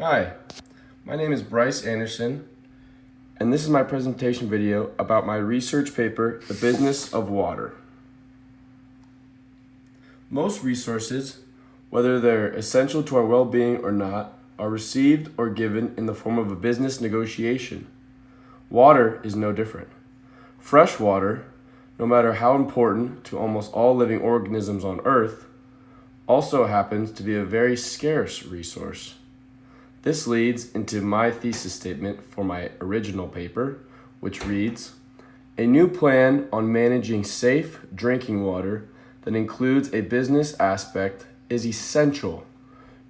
Hi, my name is Bryce Anderson, and this is my presentation video about my research paper, The Business of Water. Most resources, whether they're essential to our well-being or not, are received or given in the form of a business negotiation. Water is no different. Fresh water, no matter how important to almost all living organisms on Earth, also happens to be a very scarce resource. This leads into my thesis statement for my original paper, which reads, "A new plan on managing safe drinking water that includes a business aspect is essential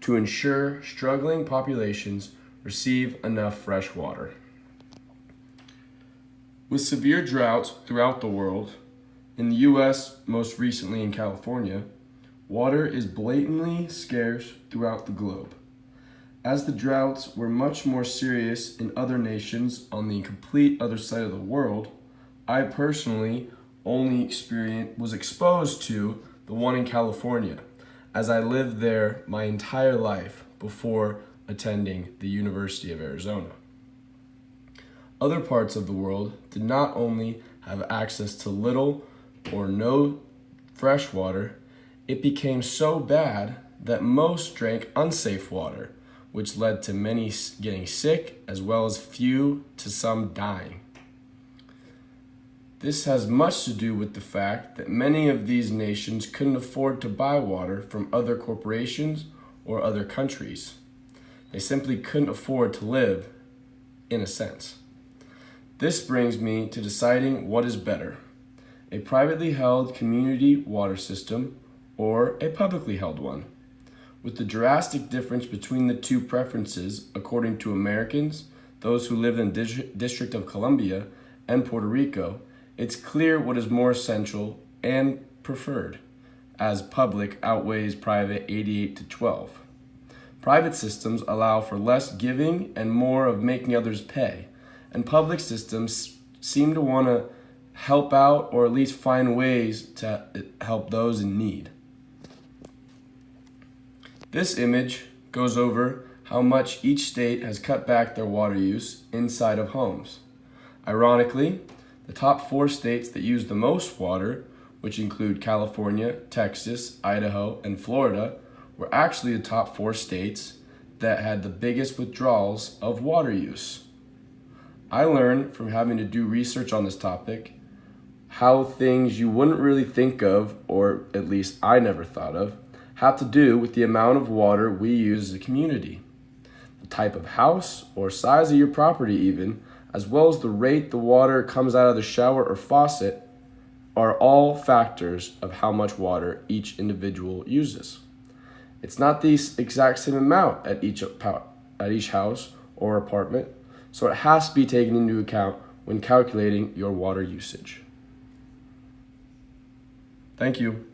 to ensure struggling populations receive enough fresh water." With severe droughts throughout the world, in the US, most recently in California, water is blatantly scarce throughout the globe. As the droughts were much more serious in other nations on the complete other side of the world, I personally only was exposed to the one in California, as I lived there my entire life before attending the University of Arizona. Other parts of the world did not only have access to little or no fresh water, it became so bad that most drank unsafe water, which led to many getting sick as well as few to some dying. This has much to do with the fact that many of these nations couldn't afford to buy water from other corporations or other countries. They simply couldn't afford to live, in a sense. This brings me to deciding what is better, a privately held community water system or a publicly held one. With the drastic difference between the two preferences, according to Americans, those who live in the District of Columbia, and Puerto Rico, it's clear what is more essential and preferred, as public outweighs private 88 to 12. Private systems allow for less giving and more of making others pay, and public systems seem to want to help out or at least find ways to help those in need. This image goes over how much each state has cut back their water use inside of homes. Ironically, the top 4 states that use the most water, which include California, Texas, Idaho, and Florida, were actually the top 4 states that had the biggest withdrawals of water use. I learned from having to do research on this topic how things you wouldn't really think of, or at least I never thought of, have to do with the amount of water we use as a community. The type of house or size of your property even, as well as the rate the water comes out of the shower or faucet, are all factors of how much water each individual uses. It's not the exact same amount at each house or apartment, so it has to be taken into account when calculating your water usage. Thank you.